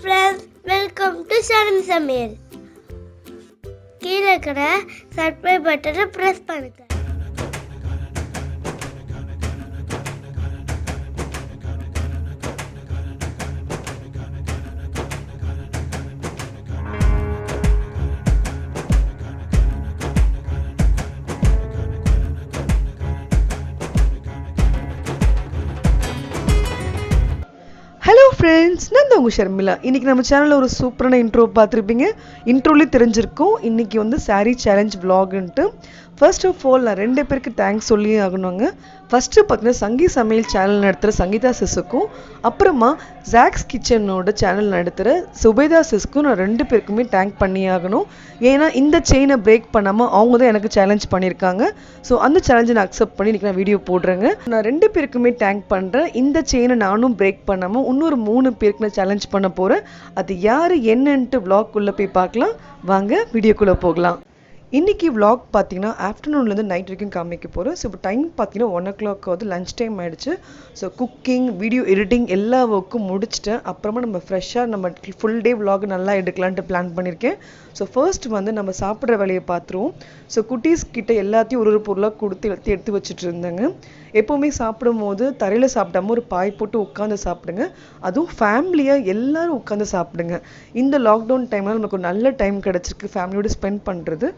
friends, welcome to sharmisamayal. கீழே இருக்கிற subscribe பட்டனை பிரஸ் பண்ணுங்க. ஹலோ ஃப்ரெண்ட்ஸ், நான் தான் உங்கள் ஷர்மிளா. இன்றைக்கி நம்ம சேனலில் ஒரு சூப்பரான இன்ட்ரோ பார்த்துருப்பீங்க. இன்ட்ரோலேயே தெரிஞ்சிருக்கும் இன்றைக்கி வந்து சாரீ சேலஞ்ச் விலாகுன்ட்டு. ஃபர்ஸ்ட் ஆஃப் ஆல் நான் 2 பேருக்கு தேங்க்ஸ் சொல்லி ஆகணுங்க. ஃபஸ்ட்டு பார்த்தீங்கன்னா சங்கி சமையல் சேனல் நடத்துகிற சங்கீதா சிஸ்ஸுக்கும், அப்புறமா ஜாக்ஸ் கிச்சனோட சேனல் நடத்துகிற சுபேதா சிஸ்க்கும் நான் 2 பேருக்குமே தேங்க் பண்ணி ஆகணும். ஏன்னா இந்த செயினை பிரேக் பண்ணாமல் அவங்க தான் எனக்கு சேலஞ்ச் பண்ணியிருக்காங்க. ஸோ அந்த சேலஞ்சை நான் அக்செப்ட் பண்ணி இன்றைக்கி நான் வீடியோ போடுறேங்க. நான் 2 பேருக்குமே தேங்க் பண்ணுறேன். இந்த செயினை நானும் பிரேக் பண்ணாமல் இன்னொரு 3 பேருக்கு நான் சேலஞ்ச் பண்ண போகிறேன். அது யார் என்னன்ட்டு விளாக்குள்ளே போய் பார்க்கலாம். வாங்க வீடியோக்குள்ளே போகலாம். இன்றைக்கி விளாக் பார்த்தீங்கன்னா ஆஃப்டர்நூன்லேருந்து நைட் வரைக்கும் காமிக்க போகிறோம். ஸோ இப்போ டைம் பார்த்தீங்கன்னா 1 o'clock வந்து லஞ்ச் டைம் ஆகிடுச்சு. ஸோ குக்கிங், வீடியோ எடிட்டிங் எல்லா ஒர்க்கும் முடிச்சுட்டேன். அப்புறமா நம்ம ஃப்ரெஷ்ஷாக நம்ம ஃபுல் டே விளாக் நல்லா எடுக்கலான்ட்டு பிளான் பண்ணியிருக்கேன். ஸோ ஃபர்ஸ்ட் வந்து நம்ம சாப்பிட்ற வேலையை பார்த்துருவோம். ஸோ குட்டீஸ் கிட்ட எல்லாத்தையும் ஒரு பொருளாக கொடுத்து எடுத்து வச்சுட்டு இருந்தேங்க. எப்போவுமே சாப்பிடும் போது தரையில் சாப்பிடாம ஒரு பாய் போட்டு உட்காந்து சாப்பிடுங்க. அதுவும் ஃபேமிலியாக எல்லோரும் உட்காந்து சாப்பிடுங்க. இந்த லாக்டவுன் டைமில் நமக்கு ஒரு நல்ல டைம் கிடச்சிருக்கு ஃபேமிலியோடு ஸ்பெண்ட் பண்ணுறது.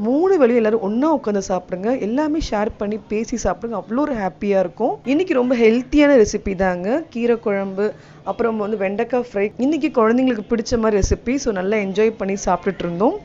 3 வேளையும் எல்லோரும் ஒன்றா உட்காந்து சாப்பிடுங்க. எல்லாமே ஷேர் பண்ணி பேசி சாப்பிடுங்க. அவ்வளோ ஒரு ஹாப்பியாக இருக்கும். இன்றைக்கி ரொம்ப ஹெல்த்தியான ரெசிபி தாங்க. கீரை குழம்பு, அப்புறம் வந்து வெண்டைக்காய் ஃப்ரை. இன்றைக்கி குழந்தைங்களுக்கு பிடிச்ச மாதிரி ரெசிபி. ஸோ நல்லா என்ஜாய் பண்ணி சாப்பிட்டுட்டு இருந்தோம்.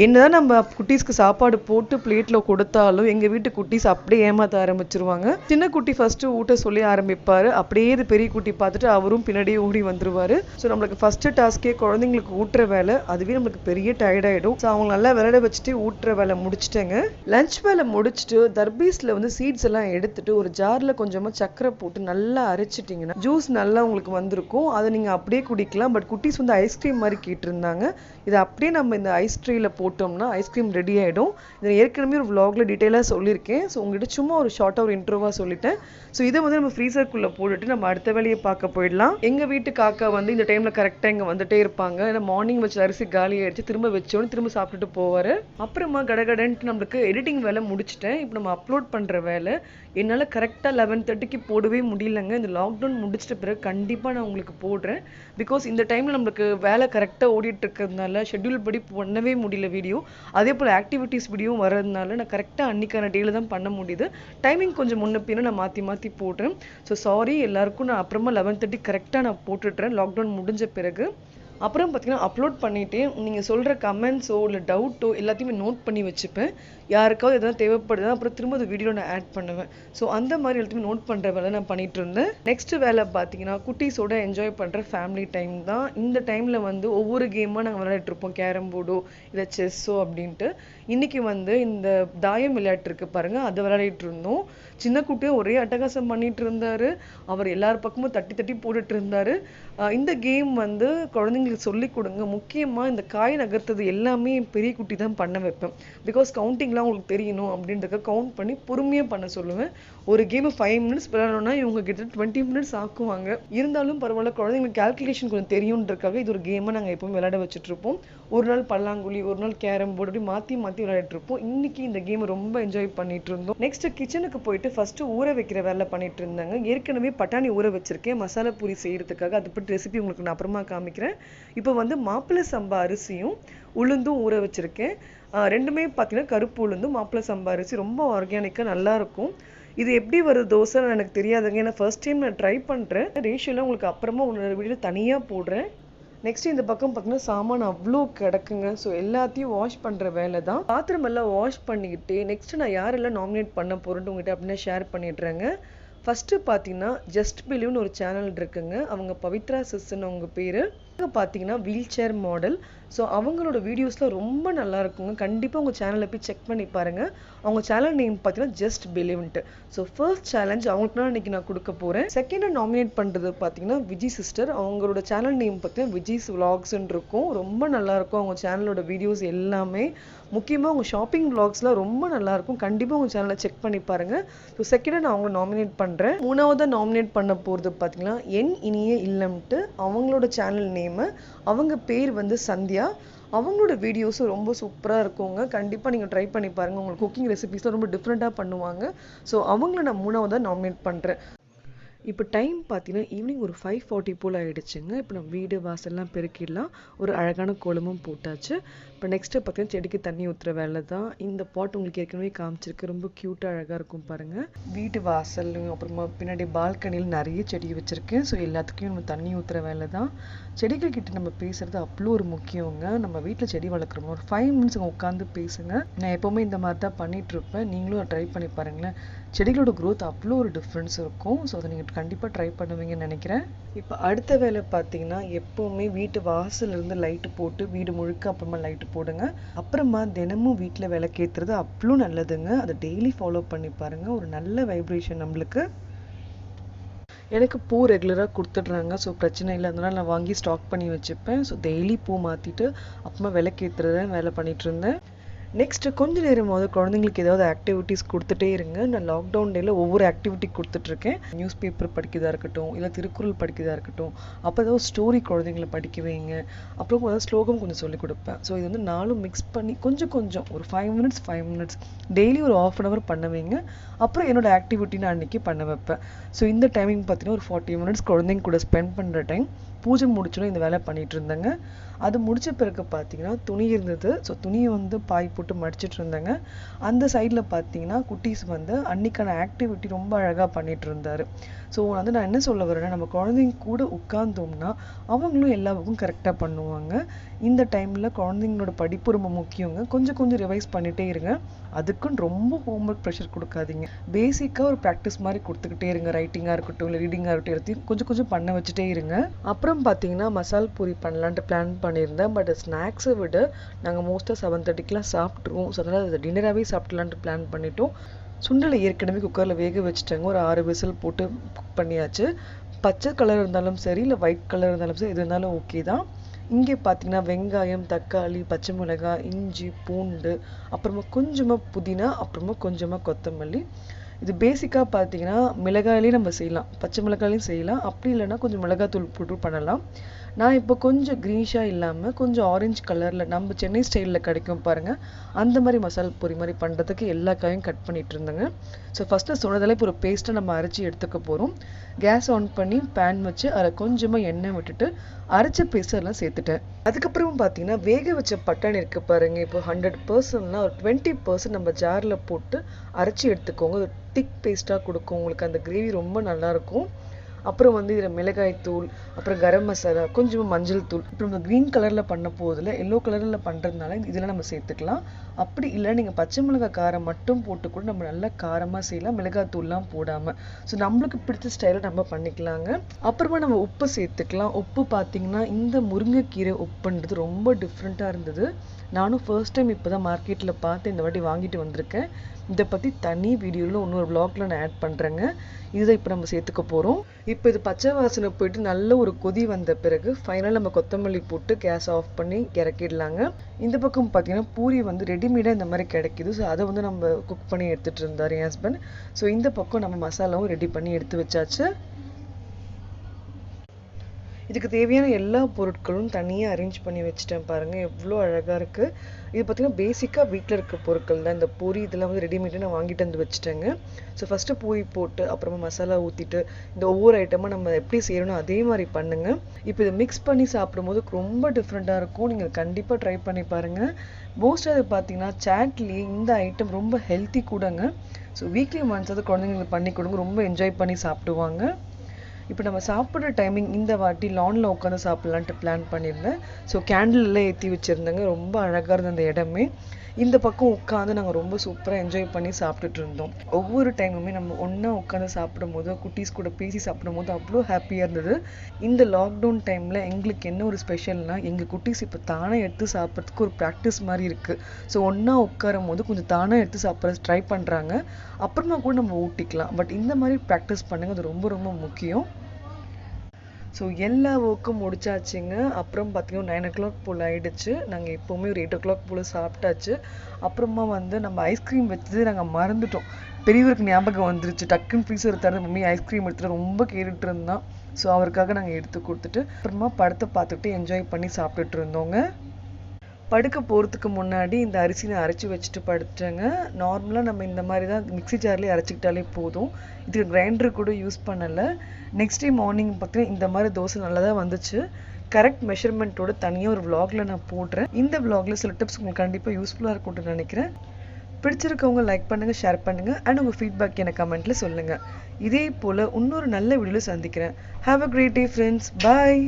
என்னதான் நம்ம குட்டீஸ்க்கு சாப்பாடு போட்டு பிளேட்டில் கொடுத்தாலும் எங்கள் வீட்டு குட்டீஸ் அப்படியே ஏமாற்ற ஆரம்பிச்சிருவாங்க. சின்ன குட்டி ஃபஸ்ட்டு ஊட்ட சொல்லி ஆரம்பிப்பார். அப்படியே இது பெரிய குட்டி பார்த்துட்டு அவரும் பின்னாடியே ஓடி வந்துருவார். ஸோ நம்மளுக்கு ஃபஸ்ட்டு டாஸ்கே குழந்தைங்களுக்கு ஊட்டுற வேலை. அதுவே நம்மளுக்கு பெரிய டயர்டாயிடும். ஸோ அவங்க நல்லா விளையாட வச்சுட்டு ஊட்டுற வேலை முடிச்சுட்டேங்க. லஞ்ச் வேலை முடிச்சுட்டு தர்பீஸில் வந்து சீட்ஸ் எல்லாம் எடுத்துட்டு ஒரு ஜாரில் கொஞ்சமாக சக்கரை போட்டு நல்லா அரைச்சிட்டிங்கன்னா ஜூஸ் நல்லா உங்களுக்கு வந்திருக்கும். அதை நீங்கள் அப்படியே குடிக்கலாம். பட் குட்டீஸ் வந்து ஐஸ்கிரீம் மாதிரி கேட்டிருந்தாங்க. இதை அப்படியே நம்ம இந்த ஐஸ் ட்ரீயில் போட்டோம்னா ஐஸ்கிரீம் ரெடி ஆகிடும். இதை ஏற்கனவே ஒரு vlogல டீட்டெயிலாக சொல்லியிருக்கேன். ஸோ உங்கள்கிட்ட சும்மா ஒரு ஷார்ட்டாக ஒரு இன்ட்ரோவாக சொல்லிட்டேன். ஸோ இதை வந்து நம்ம ஃப்ரீசருக்குள்ளே போட்டுட்டு நம்ம அடுத்த வேலையை பார்க்க போயிடலாம். எங்கள் வீட்டு காக்கா வந்து இந்த டைமில் கரெக்டாக இங்கே வந்துட்டே இருப்பாங்க. ஏன்னா மார்னிங் வச்சு அரிசி காலி ஆகிடுச்சு. திரும்ப வச்சோன்னு திரும்ப சாப்பிட்டுட்டு போவார். அப்புறமா கடகடன்ட்டு நம்மளுக்கு எடிட்டிங் வேலை முடிச்சுட்டேன். இப்போ நம்ம அப்லோட் பண்ணுற வேலை என்னால் கரெக்டாக 11:30க்கு போடவே முடியலங்க. இந்த லாக்டவுன் முடிச்சிட்ட பிறகு கண்டிப்பாக நான் உங்களுக்கு போடுறேன். பிகாஸ் இந்த டைமில் நம்மளுக்கு வேலை கரெக்டாக ஓடிட்டு இருக்கிறதுனால ஷெட்யூல் படி பண்ணவே முடியல வீடியோ. அதே போல் ஆக்டிவிட்டீஸ் வீடியோவும் வர்றதுனால நான் கரெக்டாக அன்றைக்கான டேல தான் பண்ண முடியுது. டைமிங் கொஞ்சம் முன்ன பின்ன நான் மாற்றி போடுறேன். ஸோ சாரி எல்லாருக்கும். நான் அப்புறமா 11:30 கரெக்டாக நான் போட்டுடுறேன் லாக்டவுன் முடிஞ்ச பிறகு. அப்புறம் பார்த்தீங்கன்னா அப்லோட் பண்ணிவிட்டு நீங்கள் சொல்கிற கமெண்ட்ஸோ இல்லை டவுட்டோ எல்லாத்தையுமே நோட் பண்ணி வச்சுப்பேன். யாருக்காவது எதாவது தேவைப்படுதுன்னா அப்புறம் திரும்ப அந்த வீடியோ நான் ஆட் பண்ணுவேன். ஸோ அந்த மாதிரி எல்லாத்தையுமே நோட் பண்ணுற வேலை நான் பண்ணிகிட்டு இருந்தேன். நெக்ஸ்ட் வேலை பார்த்தீங்கன்னா குட்டீஸோட என்ஜாய் பண்ணுற ஃபேமிலி டைம் தான். இந்த டைமில் வந்து ஒவ்வொரு கேமாக நாங்கள் விளையாடிட்டுருப்போம். கேரம் போர்டோ இல்லை செஸ்ஸோ அப்படின்ட்டு. இன்றைக்கி வந்து இந்த தாயம் விளையாட்டு இருக்குது பாருங்கள், அதை விளையாடிட்டு இருந்தோம். சின்ன குட்டியும் ஒரே அட்டகாசம் பண்ணிகிட்டு இருந்தார். அவர் எல்லார் பக்கமும் தட்டி போட்டுட்டு இருந்தார். இந்த கேம் வந்து குழந்தைங்களுக்கு சொல்லிக் கொடுங்க. முக்கியமாக இந்த காய் நகர்த்தது எல்லாமே பெரிய குட்டி தான் பண்ண வைப்பேன். பிகாஸ் கவுண்டிங்லாம் உங்களுக்கு தெரியணும் அப்படின்றத கவுண்ட் பண்ணி பொறுமையாக பண்ண சொல்லுவேன். ஒரு கேம் 5 minutes விளையாடணும்னா இவங்க கிட்ட 20 minutes ஆக்குவாங்க. இருந்தாலும் பரவாயில்ல, குழந்தைங்களுக்கு கால்குலேஷன் கொஞ்சம் தெரியுன்றதுக்காக இது ஒரு கேமை நாங்கள் எப்பவும் விளையாட வச்சுட்டு இருப்போம். ஒரு நாள் பல்லாங்குழி, ஒரு நாள் கேரம் போர்டு, அப்படி மாற்றி விளையாடிட்டு இருப்போம். இன்னைக்கு இந்த கேமை ரொம்ப என்ஜாய் பண்ணிட்டு இருந்தோம். நெக்ஸ்ட் கிச்சனுக்கு போயிட்டு ஃபர்ஸ்ட் ஊற வைக்கிற வேலை பண்ணிட்டு இருந்தாங்க. ஏற்கனவே பட்டாணி ஊற வச்சிருக்கேன் மசாலா பூரி செய்யறதுக்காக. அதை பற்றி ரெசிபி உங்களுக்கு நான் அப்புறமா காமிக்கிறேன். இப்போ வந்து மாப்பிள்ளை சம்பா அரிசியும் உளுந்தும் ஊற வச்சிருக்கேன். ரெண்டுமே பார்த்தீங்கன்னா கருப்பு உளுந்தும் மாப்பிள்ளை சம்பா அரிசி ரொம்ப ஆர்கானிக்காக நல்லாயிருக்கும். இது எப்படி வருது தோசைன்னு எனக்கு தெரியாதுங்க. ஏன்னா ஃபர்ஸ்ட் டைம் நான் ட்ரை பண்ணுறேன். ரேஷியோலாம் உங்களுக்கு அப்புறமா ஒரு வீடியோ தனியாக போடுறேன். நெக்ஸ்ட் இந்த பக்கம் பார்த்தீங்கன்னா சாமான் அவ்வளோ கிடக்குங்க. ஸோ எல்லாத்தையும் வாஷ் பண்ணுற வேலை தான். பாத்திரம் எல்லாம் வாஷ் பண்ணிக்கிட்டு நெக்ஸ்ட் நான் யாரெல்லாம் நாமினேட் பண்ண போகிறேன்ட்டு உங்கள்கிட்ட அப்படின்னா ஷேர் பண்ணிடுறேங்க. ஃபஸ்ட்டு பார்த்தீங்கன்னா ஜஸ்ட் பிலீவ்னு ஒரு சேனல் இருக்குங்க. அவங்க பவித்ரா சிஸ்ன்னு அவங்க பேர். பார்த்தீங்கன்னா வீல் சேர் மாடல். ஸோ அவங்களோட வீடியோஸ்லாம் ரொம்ப நல்லா இருக்குங்க. கண்டிப்பாக உங்கள் சேனலில் போய் செக் பண்ணி பாருங்கள். அவங்க சேனல் நேம் பார்த்தீங்கன்னா ஜஸ்ட் பிலீவ்ன்ட்டு. ஸோ ஃபர்ஸ்ட் சேலஞ்ச் அவங்களுக்கு தான் இன்றைக்கி நான் கொடுக்க போகிறேன். செகண்டாக நாமினேட் பண்ணுறது பார்த்தீங்கன்னா விஜய் சிஸ்டர். அவங்களோட சேனல் நேம் பார்த்தீங்கன்னா விஜய்ஸ் விலாக்ஸ்ன்னு இருக்கும். ரொம்ப நல்லாயிருக்கும் அவங்க சேனலோட வீடியோஸ் எல்லாமே. முக்கியமாக உங்கள் ஷாப்பிங் விலாக்ஸ்லாம் ரொம்ப நல்லாயிருக்கும். கண்டிப்பாக உங்கள் சேனலை செக் பண்ணி பாருங்கள். ஸோ செகண்டாக நான் அவங்க நாமினேட் பண்ணுறேன். பண்ணுறேன். மூணாவதாக நாமினேட் பண்ண போகிறது பார்த்தீங்கன்னா என் இனிய இல்லம்ட்டு அவங்களோட சேனல் நேமு. அவங்க பேர் வந்து சந்தியா. அவங்களோட வீடியோஸும் ரொம்ப சூப்பராக இருக்குங்க. கண்டிப்பாக நீங்கள் ட்ரை பண்ணி பாருங்கள். உங்களுக்கு குக்கிங் ரெசிபிஸ்லாம் ரொம்ப டிஃப்ரெண்ட்டாக பண்ணுவாங்க. ஸோ அவங்கள நான் மூணாவதாக நாமினேட் பண்ணுறேன். இப்போ டைம் பார்த்தீங்கன்னா ஈவினிங் ஒரு 5:40 போல் ஆகிடுச்சுங்க. இப்போ நம்ம வீடு வாசல்லாம் பெருக்கிடலாம். ஒரு அழகான கோலமும் போட்டாச்சு. இப்போ நெக்ஸ்ட்டு பார்த்தீங்கன்னா செடிக்கு தண்ணி ஊற்றுற வேலை தான். இந்த பாட் உங்களுக்கு ஏற்கனவே காமிச்சிருக்கு. ரொம்ப க்யூட்டாக அழகாக இருக்கும் பாருங்கள். வீட்டு வாசல்லையும் அப்புறமா பின்னாடி பால்கனியில் நிறைய செடி வச்சுருக்கேன். ஸோ எல்லாத்துக்கும் நம்ம தண்ணி ஊற்றுற வேலை தான். செடிகள் கிட்ட நம்ம பேசுறது அவ்வளோ ஒரு முக்கியங்க. நம்ம வீட்டில் செடி வளர்க்குறோம், ஒரு 5 மினிட்ஸ் உட்காந்து பேசுங்க. நான் எப்போவுமே இந்த மாதிரி தான் பண்ணிகிட்ருப்பேன். நீங்களும் ட்ரை பண்ணி பாருங்களேன். செடிகளோட க்ரோத் அவ்வளோ ஒரு டிஃப்ரென்ஸ் இருக்கும். ஸோ அதை நீங்கள் கண்டிப்பாக ட்ரை பண்ணுவீங்கன்னு நினைக்கிறேன். இப்போ அடுத்த வேலை பார்த்தீங்கன்னா எப்போவுமே வீட்டு வாசலிருந்து லைட்டு போட்டு வீடு முழுக்க அப்புறமா லைட்டு போடுங்க. அப்புறமா தினமும் வீட்டில் விளக்கேற்றுறது அவ்வளோ நல்லதுங்க. அதை டெய்லி ஃபாலோ பண்ணி பாருங்கள். ஒரு நல்ல வைப்ரேஷன் நம்மளுக்கு. எனக்கு பூ ரெகுலராக கொடுத்துட்றாங்க. ஸோ பிரச்சனை இல்லை. அதனால நான் வாங்கி ஸ்டாக் பண்ணி வச்சுப்பேன். ஸோ டெய்லி பூ மாற்றிட்டு அப்புறமா விளக்கேற்றுறத வேலை பண்ணிகிட்டு இருந்தேன். நெக்ஸ்ட்டு கொஞ்ச நேரமாவது குழந்தைங்களுக்கு ஏதாவது ஆக்டிவிட்டீஸ் கொடுத்துட்டே இருங்க. நான் லாக்டவுன் டேயில் ஒவ்வொரு ஆக்டிவிட்டி கொடுத்துட்ருக்கேன். நியூஸ் பேப்பர் படிக்கிறதா இருக்கட்டும், இல்லை திருக்குறள் படிக்கிறதா இருக்கட்டும், அப்போ ஏதாவது ஸ்டோரி குழந்தைங்களை படிக்க வைங்க. அப்புறம் ஏதாவது ஸ்லோகம் கொஞ்சம் சொல்லிக் கொடுப்பேன். ஸோ இது வந்து நாலும் மிக்ஸ் பண்ணி கொஞ்சம் கொஞ்சம் ஒரு 5 மினிட்ஸ் டெய்லி ஒரு 1/2 hour பண்ண வைங்க. அப்புறம் என்னோட ஆக்டிவிட்டி நான் அன்றைக்கி பண்ண வைப்பேன். ஸோ இந்த டைமிங் பார்த்தீங்கன்னா ஒரு 40 மினிட்ஸ் குழந்தைங்க கூட ஸ்பெண்ட் பண்ணுற டைம். பூஜை முடிச்சோன்னா இந்த வேலை பண்ணிகிட்டு இருந்தேங்க. அது முடிச்ச பிறகு பார்த்தீங்கன்னா துணி இருந்தது. ஸோ துணியை வந்து பாய் போட்டு மடிச்சிட்டு இருந்தேங்க. அந்த சைடில் பார்த்தீங்கன்னா குட்டீஸ் வந்து அன்னைக்கான ஆக்டிவிட்டி ரொம்ப அழகாக பண்ணிட்டு இருந்தாரு. ஸோ வந்து நான் என்ன சொல்ல வரேன்னா, நம்ம குழந்தைங்க கூட உட்கார்ந்தோம்னா அவங்களும் எல்லா ஒர்க்கும் கரெக்டாக பண்ணுவாங்க. இந்த டைமில் குழந்தைங்களோட படிப்பு ரொம்ப முக்கியங்க. கொஞ்சம் கொஞ்சம் ரிவைஸ் பண்ணிகிட்டே இருங்க. அதுக்குன்னு ரொம்ப ஹோம்ஒர்க் ப்ரெஷர் கொடுக்காதீங்க. பேசிக்காக ஒரு ப்ராக்டிஸ் மாதிரி கொடுத்துக்கிட்டே இருங்க. ரைட்டிங்காக இருக்கட்டும், இல்லை ரீடிங்காக இருக்கட்டும், எல்லாத்தையும் கொஞ்சம் கொஞ்சம் பண்ண வச்சுட்டே இருங்க. அப்புறம் பார்த்தீங்கன்னா மசால் பூரி பண்ணலான்ட்டு பிளான் பண்ணியிருந்தேன். பட் ஸ்நாக்ஸை விட நாங்கள் மோஸ்ட்டாக 7:30க்கெலாம் சாப்பிட்ருவோம். ஸோ அதனால் அதை டின்னராகவே சாப்பிட்லான்ட்டு பிளான் பண்ணிட்டோம். சுண்டலை ஏற்கனவே குக்கரில் வேக வச்சுட்டாங்க. ஒரு 6 விசில் போட்டு குக் பண்ணியாச்சு. பச்சை கலர் இருந்தாலும் சரி, இல்லை ஒயிட் கலர் இருந்தாலும் சரி, எது இருந்தாலும் ஓகே தான். இங்கே பார்த்தீங்கன்னா வெங்காயம், தக்காளி, பச்சை மிளகாய், இஞ்சி, பூண்டு, அப்புறமா கொஞ்சமாக புதினா, அப்புறமா கொஞ்சமாக கொத்தமல்லி. இது பேசிக்காக பார்த்தீங்கன்னா மிளகாயிலே நம்ம செய்யலாம், பச்சை மிளகாயிலையும் செய்யலாம். அப்படி இல்லைன்னா கொஞ்சம் மிளகாத்தூள் போட்டு பண்ணலாம். நான் இப்போ கொஞ்சம் க்ரீனிஷாக இல்லாமல் கொஞ்சம் ஆரஞ்சு கலரில் நம்ம சென்னை ஸ்டைலில் கிடைக்கும் பாருங்கள், அந்த மாதிரி மசாலா பொரி மாதிரி பண்ணுறதுக்கு எல்லா காயும் கட் பண்ணிட்டு இருந்தேங்க. ஸோ ஃபஸ்ட்டு சொன்னதால் இப்போ ஒரு பேஸ்ட்டை நம்ம அரைச்சி எடுத்துக்க போகிறோம். கேஸ் ஆன் பண்ணி பேன் வச்சு அதில் கொஞ்சமாக எண்ணெய் விட்டுட்டு அரைச்ச பேஸ்டெல்லாம் சேர்த்துட்டேன். அதுக்கப்புறம் பார்த்தீங்கன்னா வேக வச்ச பட்டாணி இருக்கு பாருங்கள். இப்போ 100%னா ஒரு 20% நம்ம ஜாரில் போட்டு அரைச்சி எடுத்துக்கோங்க. ஒரு திக் பேஸ்ட்டாக கொடுக்கும். உங்களுக்கு அந்த கிரேவி ரொம்ப நல்லாயிருக்கும். அப்புறம் வந்து இதில் மிளகாய் தூள், அப்புறம் கரம் மசாலா, கொஞ்சம் மஞ்சள் தூள். அப்புறம் நம்ம க்ரீன் கலரில் பண்ண போதில் எல்லோ கலரில் பண்ணுறதுனால இதெல்லாம் நம்ம சேர்த்துக்கலாம். அப்படி இல்லை நீங்கள் பச்சை மிளகாய் காரம் மட்டும் போட்டு கூட நம்ம நல்லா காரமாக செய்யலாம், மிளகாய் தூள்லாம் போடாமல். ஸோ நம்மளுக்கு பிடிச்ச ஸ்டைலில் நம்ம பண்ணிக்கலாங்க. அப்புறமா நம்ம உப்பு சேர்த்துக்கலாம். உப்பு பார்த்தீங்கன்னா இந்த முருங்கைக்கீரை உப்புன்றது ரொம்ப டிஃப்ரெண்ட்டாக இருந்தது. நானும் ஃபர்ஸ்ட் டைம் இப்போ தான் மார்க்கெட்டில் பார்த்து இந்த வாட்டி வாங்கிட்டு வந்திருக்கேன். இதை பற்றி தனி வீடியோவில் இன்னொரு வ்ளாகில் நான் ஆட் பண்ணுறேங்க. இதுதான் இப்போ நம்ம சேர்த்துக்க போகிறோம். இப்போ இது பச்சை வாசனை போயிட்டு நல்ல ஒரு கொதி வந்த பிறகு ஃபைனலாக நம்ம கொத்தமல்லி போட்டு கேஸ் ஆஃப் பண்ணி இறக்கிடலாங்க. இந்த பக்கம் பார்த்தீங்கன்னா பூரி வந்து ரெடிமேடாக இந்த மாதிரி கிடைக்கிது. ஸோ அதை வந்து நம்ம குக் பண்ணி எடுத்துகிட்டு இருந்தார் என் ஹஸ்பண்ட். ஸோ இந்த பக்கம் நம்ம மசாலாவும் ரெடி பண்ணி எடுத்து வச்சாச்சு. இதுக்கு தேவையான எல்லா பொருட்களும் தனியாக அரேஞ்ச் பண்ணி வச்சுட்டேன் பாருங்கள், எவ்வளோ அழகாக இருக்குது. இது பார்த்திங்கன்னா பேசிக்காக வீட்டில் இருக்க பொருட்கள் தான். இந்த பூரி இதெல்லாம் வந்து ரெடிமேடாக நான் வாங்கிட்டு வந்து வச்சுட்டேங்க. ஸோ ஃபஸ்ட்டு பூரி போட்டு அப்புறமா மசாலா ஊற்றிட்டு இந்த ஒவ்வொரு ஐட்டமாக நம்ம எப்படி செய்யணும் அதே மாதிரி பண்ணுங்கள். இப்போ இதை மிக்ஸ் பண்ணி சாப்பிடும்போது ரொம்ப டிஃப்ரெண்ட்டாக இருக்கும். நீங்கள் கண்டிப்பாக ட்ரை பண்ணி பாருங்கள். மோஸ்ட்டாக அது பார்த்தீங்கன்னா சாட்லேயே இந்த ஐட்டம் ரொம்ப ஹெல்த்தி கூடங்க. ஸோ வீக்லி ஒன்ஸ் அது குழந்தைங்களுக்கு பண்ணி கொடுங்க, ரொம்ப என்ஜாய் பண்ணி சாப்பிடுவாங்க. இப்போ நம்ம சாப்பிட்ற டைமிங் இந்த வாட்டி லானில் உட்காந்து சாப்பிட்லான்ட்டு பிளான் பண்ணியிருந்தேன். ஸோ கேண்டில் எல்லாம் ஏற்றி வச்சுருந்தேங்க. ரொம்ப அழகாக இருந்த அந்த இடமே. இந்த பக்கம் உட்காந்து நாங்கள் ரொம்ப சூப்பராக என்ஜாய் பண்ணி சாப்பிட்டுட்டு இருந்தோம். ஒவ்வொரு டைமுமே நம்ம ஒன்றா உட்காந்து சாப்பிடும் போது, குட்டீஸ் கூட பேசி சாப்பிடும் போது அவ்வளோ ஹாப்பியாக இருந்தது. இந்த லாக்டவுன் டைமில் எங்களுக்கு என்ன ஒரு ஸ்பெஷல்னால், எங்கள் குட்டீஸ் இப்போ தானே எடுத்து சாப்பிட்றதுக்கு ஒரு ப்ராக்டிஸ் மாதிரி இருக்குது. ஸோ ஒன்றா உட்காரும் போது கொஞ்சம் தானே எடுத்து சாப்பிட்ற ட்ரை பண்ணுறாங்க. அப்புறமா கூட நம்ம ஊட்டிக்கலாம். பட் இந்த மாதிரி ப்ராக்டிஸ் பண்ணுங்க, அது ரொம்ப ரொம்ப முக்கியம். ஸோ எல்லா ஒர்க்கும் முடிச்சாச்சுங்க. அப்புறம் பார்த்தீங்கன்னா 9 o'clock போல் ஆயிடுச்சு. நாங்கள் எப்போவுமே ஒரு 8 o'clock போல் சாப்பிட்டாச்சு. அப்புறமா வந்து நம்ம ஐஸ்கிரீம் வச்சது நாங்கள் மறந்துட்டோம். பெரியவருக்கு ஞாபகம் வந்துருச்சு. டக்குன்னு ஃப்ரீசர் தர மம்மி ஐஸ்கிரீம் எடுத்துட்டு ரொம்ப கேட்டுட்டு இருந்தான். ஸோ அவருக்காக நாங்கள் எடுத்து கொடுத்துட்டு அப்புறமா படத்தை பார்த்துட்டு என்ஜாய் பண்ணி சாப்பிட்டுட்டு இருந்தோங்க. படுக்க போகிறதுக்கு முன்னாடி இந்த அரிசி நான் அரைச்சி வச்சுட்டு படுத்துட்டேங்க. நார்மலாக நம்ம இந்த மாதிரி தான் மிக்ஸி ஜார்லேயே அரைச்சிக்கிட்டாலே போதும். இதுக்கு கிரைண்டர் கூட யூஸ் பண்ணலை. நெக்ஸ்ட் டே மார்னிங் பார்த்தீங்கன்னா இந்த மாதிரி தோசை நல்லா தான் வந்துச்சு. கரெக்ட் மெஷர்மெண்ட்டோட தனியாக ஒரு vlogல நான் போடுறேன். இந்த vlogல சில டிப்ஸ் உங்களுக்கு கண்டிப்பாக யூஸ்ஃபுல்லாக இருக்கும்னு நினைக்கிறேன். பிடிச்சிருக்கவங்க லைக் பண்ணுங்கள், ஷேர் பண்ணுங்கள் அண்ட் உங்கள் ஃபீட்பேக் எனக்கு கமெண்ட்டில் சொல்லுங்கள். இதே போல் இன்னொரு நல்ல வீடியோவில் சந்திக்கிறேன். Have a great day friends. Bye.